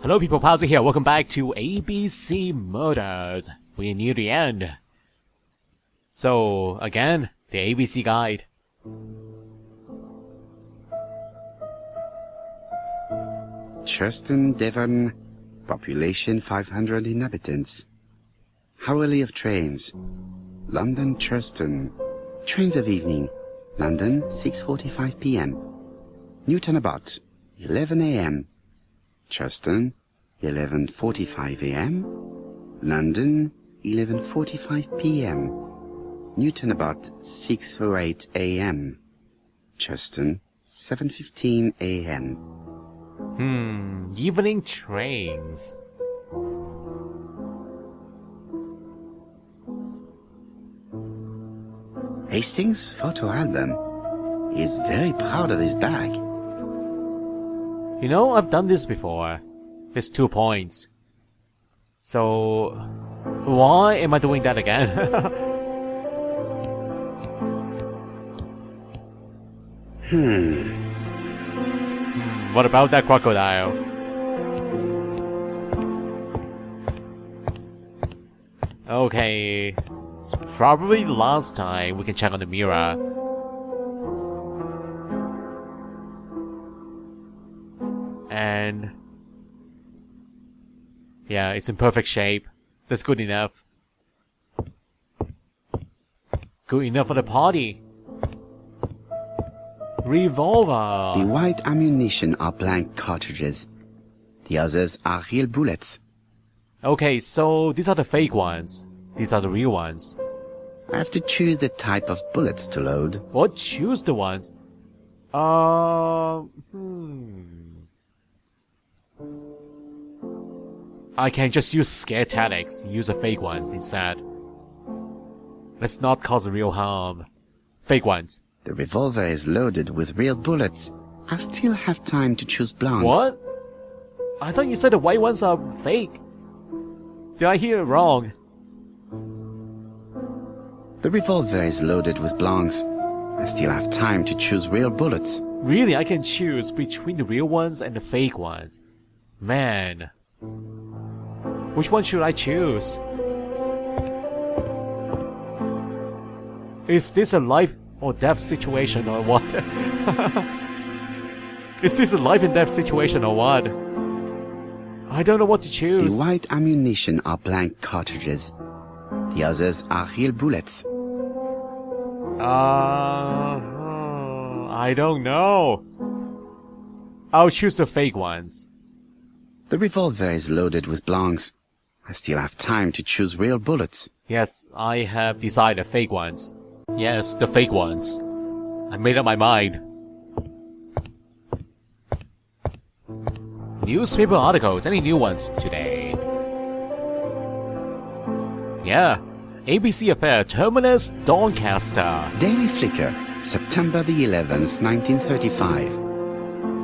Hello people, Pazzi here. Welcome back to ABC Murders. We're near the end. So, again, the ABC guide. Churston, Devon, population 500 inhabitants. Hourly of trains. London, Churston. Trains of evening. London, 6:45 p.m. Newton about 11 a.m. Churston, 11:45 a.m. London, 11:45 p.m. Newton about 6:08 a.m. Churston, 7:15 a.m. Evening trains. Hastings' photo album. He is very proud of his bag. You know, I've done this before. It's 2 points. So, why am I doing that again? What about that crocodile? Okay, it's probably the last time we can check on the mirror. And yeah, it's in perfect shape. That's good enough. Good enough for the party. Revolver. The white ammunition are blank cartridges. The others are real bullets. Okay, so these are the fake ones. These are the real ones. I have to choose the type of bullets to load. What? Choose the ones? I can just use scare tactics. Use the fake ones instead. Let's not cause real harm. Fake ones. The revolver is loaded with real bullets. I still have time to choose blancs. What? I thought you said the white ones are fake. Did I hear it wrong? The revolver is loaded with blancs. I still have time to choose real bullets. Really, I can choose between the real ones and the fake ones. Man. Which one should I choose? Is this a life or death situation or what? Is this a life and death situation or what? I don't know what to choose. The white ammunition are blank cartridges. The others are real bullets. I don't know. I'll choose the fake ones. The revolver is loaded with blancs. I still have time to choose real bullets. Yes, I have decided fake ones. Yes, the fake ones. I made up my mind. Newspaper articles, any new ones today? Yeah. ABC Affair, Terminus, Doncaster. Daily Flicker, September the 11th, 1935.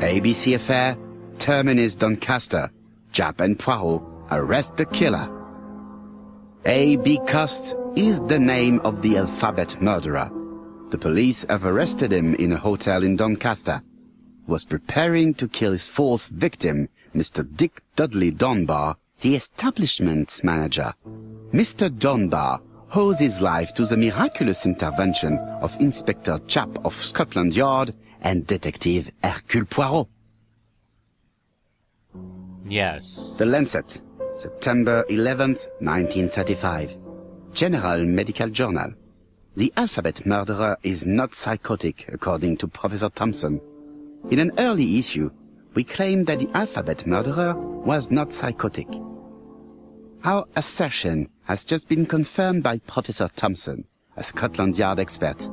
ABC Affair, Terminus, Doncaster. Japp and Poirot arrest the killer. A.B. Cost is the name of the alphabet murderer. The police have arrested him in a hotel in Doncaster. He was preparing to kill his fourth victim, Mr. Dick Dudley Dunbar, the establishment's manager. Mr. Dunbar owes his life to the miraculous intervention of Inspector Japp of Scotland Yard and Detective Hercule Poirot. Yes. The Lancet, September 11th, 1935. General Medical Journal. The alphabet murderer is not psychotic, according to Professor Thompson. In an early issue, we claimed that the alphabet murderer was not psychotic. Our assertion has just been confirmed by Professor Thompson, a Scotland Yard expert,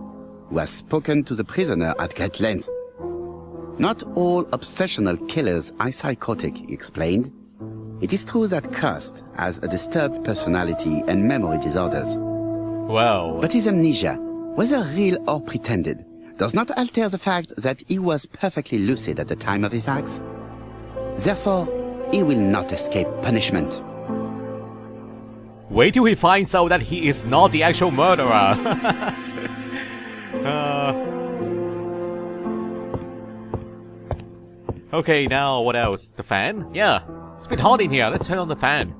who has spoken to the prisoner at great length. Not all obsessional killers are psychotic, he explained. It is true that Kirst has a disturbed personality and memory disorders. Well. But his amnesia, whether real or pretended, does not alter the fact that he was perfectly lucid at the time of his acts. Therefore, he will not escape punishment. Wait till he finds out that he is not the actual murderer. Okay, now what else? The fan? Yeah. It's a bit hot in here. Let's turn on the fan.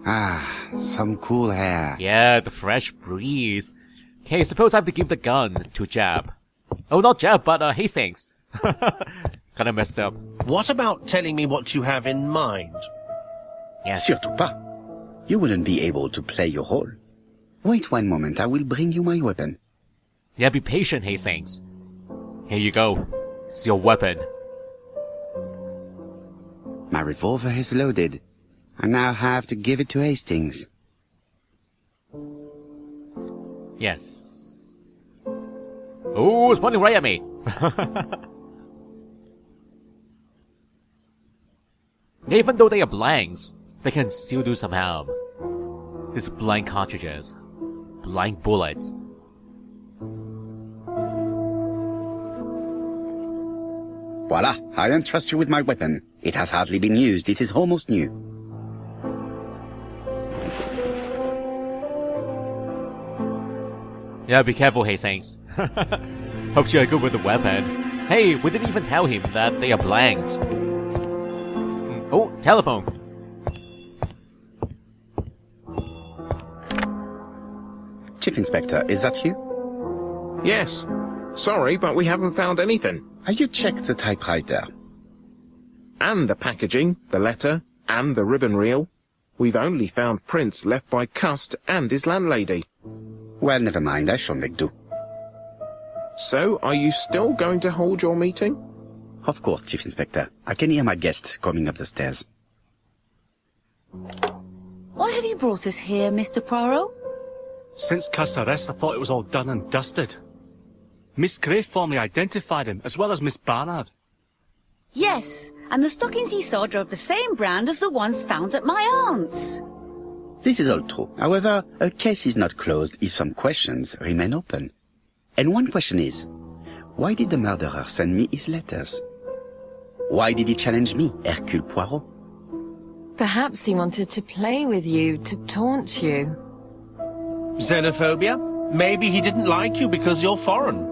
Ah, some cool air. Yeah, the fresh breeze. Okay, suppose I have to give the gun to Jab. Oh, not Jab, but Hastings. Kinda messed up. What about telling me what you have in mind? Yes. Surtout pas. You wouldn't be able to play your role. Wait one moment, I will bring you my weapon. Yeah, be patient, Hastings. Here you go. It's your weapon. My revolver is loaded. I now have to give it to Hastings. Yes. Oh, it's pointing right at me. Even though they are blanks, they can still do some harm. These blank cartridges. Blank bullets. Voila, I entrust you with my weapon. It has hardly been used, it is almost new. Yeah, be careful, Hastings. Hope you're good with the weapon. Hey, we didn't even tell him that they are blanks. Oh, telephone. Chief Inspector, is that you? Yes. Sorry, but we haven't found anything. Have you checked the typewriter? And the packaging, the letter, and the ribbon reel. We've only found prints left by Cust and his landlady. Well, never mind, I shall make do. So, are you still going to hold your meeting? Of course, Chief Inspector. I can hear my guest coming up the stairs. Why have you brought us here, Mr. Poirot? Since Cust's arrest, I thought it was all done and dusted. Miss Gray formally identified him, as well as Miss Barnard. Yes, and the stockings he saw drove the same brand as the ones found at my aunt's. This is all true. However, a case is not closed if some questions remain open. And one question is, why did the murderer send me his letters? Why did he challenge me, Hercule Poirot? Perhaps he wanted to play with you, to taunt you. Xenophobia? Maybe he didn't like you because you're foreign.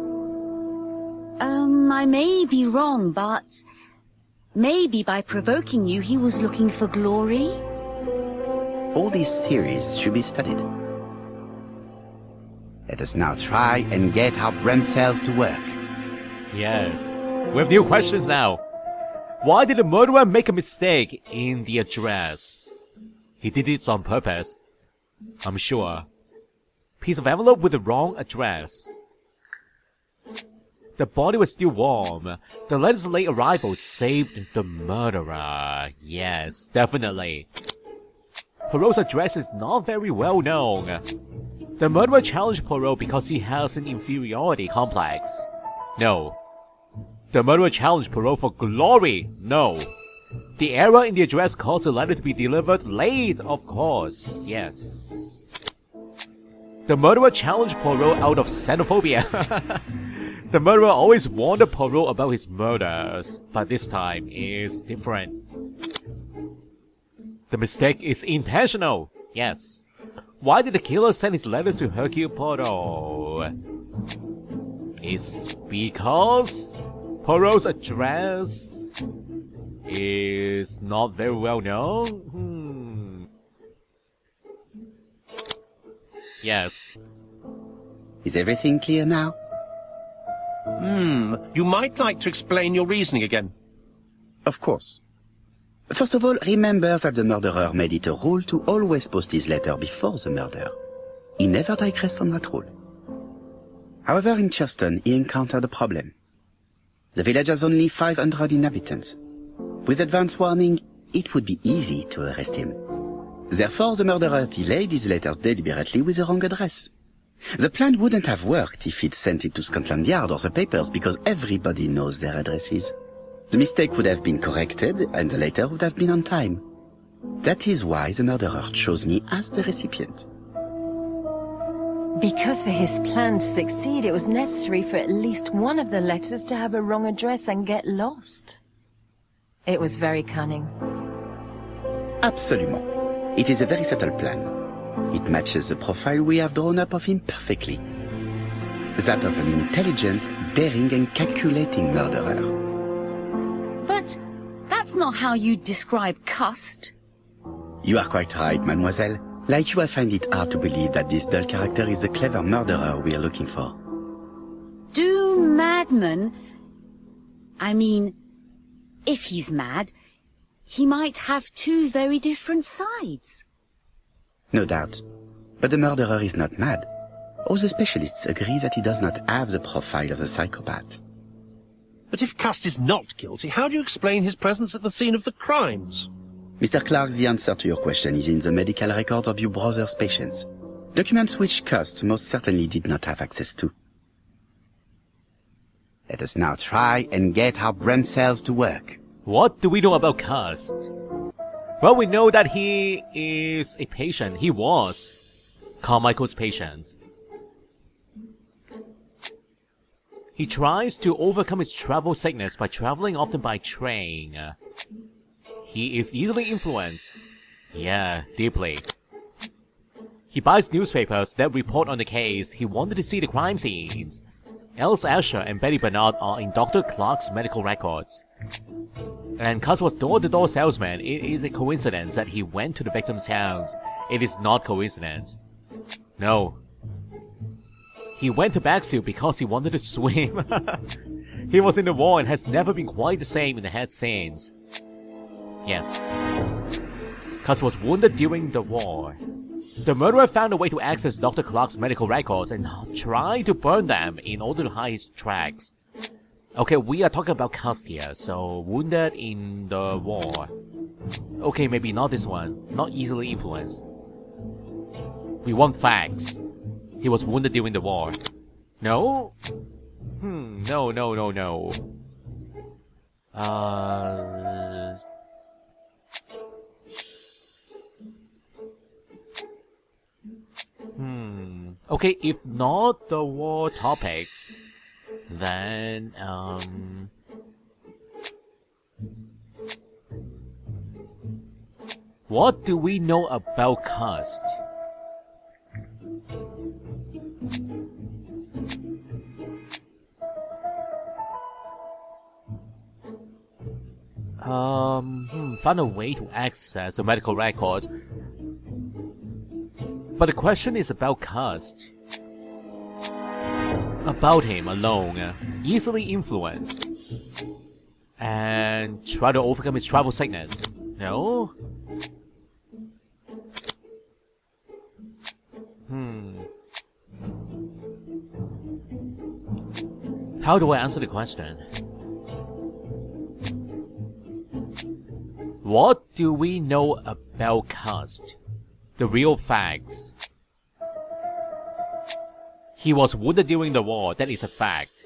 I may be wrong, but maybe by provoking you he was looking for glory? All these theories should be studied. Let us now try and get our brain cells to work. Yes. We have new questions now. Why did the murderer make a mistake in the address? He did it on purpose. I'm sure. Piece of envelope with the wrong address. The body was still warm. The letter's late arrival saved the murderer. Yes, definitely. Poirot's address is not very well known. The murderer challenged Poirot because he has an inferiority complex. No. The murderer challenged Poirot for glory. No. The error in the address caused the letter to be delivered late, of course. Yes. The murderer challenged Poirot out of xenophobia. The murderer always warned Poirot about his murders, but this time is different. The mistake is intentional. Yes. Why did the killer send his letters to Hercule Poirot? It's because Poirot's address is not very well known? Yes. Is everything clear now? You might like to explain your reasoning again. Of course. First of all, remember that the murderer made it a rule to always post his letter before the murder. He never digressed from that rule. However, in Churston, he encountered a problem. The village has only 500 inhabitants. With advance warning, it would be easy to arrest him. Therefore, the murderer delayed his letters deliberately with the wrong address. The plan wouldn't have worked if he'd sent it to Scotland Yard or the papers because everybody knows their addresses. The mistake would have been corrected and the letter would have been on time. That is why the murderer chose me as the recipient. Because for his plan to succeed, it was necessary for at least one of the letters to have a wrong address and get lost. It was very cunning. Absolument. It is a very subtle plan. It matches the profile we have drawn up of him perfectly. That of an intelligent, daring and calculating murderer. But that's not how you describe Cust. You are quite right, mademoiselle. Like you, I find it hard to believe that this dull character is the clever murderer we are looking for. Do madmen... I mean, if he's mad, he might have two very different sides. No doubt. But the murderer is not mad. All the specialists agree that he does not have the profile of a psychopath. But if Cust is not guilty, how do you explain his presence at the scene of the crimes? Mr. Clark, the answer to your question is in the medical records of your brother's patients. Documents which Cust most certainly did not have access to. Let us now try and get our brain cells to work. What do we know about Cust? Well, we know that he is a patient. He was Carmichael's patient. He tries to overcome his travel sickness by traveling often by train. He is easily influenced. Yeah, deeply. He buys newspapers that report on the case. He wanted to see the crime scenes. Alice Asher and Betty Bernard are in Dr. Clark's medical records. And Cust was door-to-door salesman. It is a coincidence that he went to the victim's house. It is not coincidence. No. He went to Backsuit because he wanted to swim. He was in the war and has never been quite the same in the head since. Yes. Cust was wounded during the war. The murderer found a way to access Dr. Clark's medical records and tried to burn them in order to hide his tracks. Okay, we are talking about Cust here, so wounded in the war. Okay, maybe not this one. Not easily influenced. We want facts. He was wounded during the war. No? No. Okay, if not the war topics, then, what do we know about Cust? Found a way to access the medical records. But the question is about Cust. About him alone, easily influenced. And try to overcome his travel sickness. No? How do I answer the question? What do we know about Cust? The real facts. He was wounded during the war, that is a fact.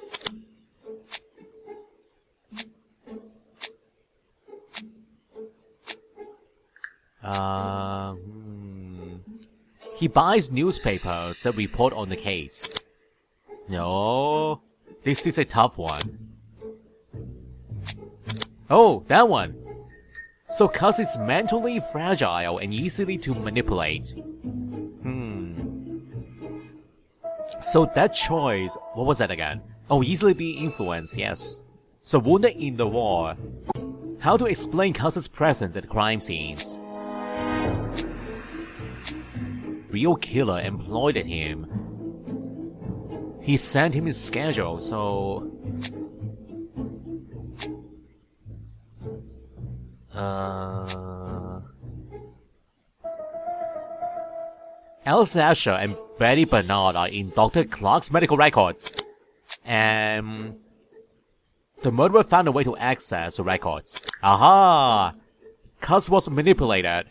He buys newspapers that report on the case. No, this is a tough one. Oh, that one. So Cust is mentally fragile and easily to manipulate. So that choice, what was that again? Oh, easily be influenced, yes. So wounded in the war. How to explain Cust's presence at crime scenes? Real killer employed him. He sent him his schedule, so... Alice Asher and Betty Bernard are in Dr. Clark's medical records. And the murderer found a way to access the records. Aha! Cust was manipulated.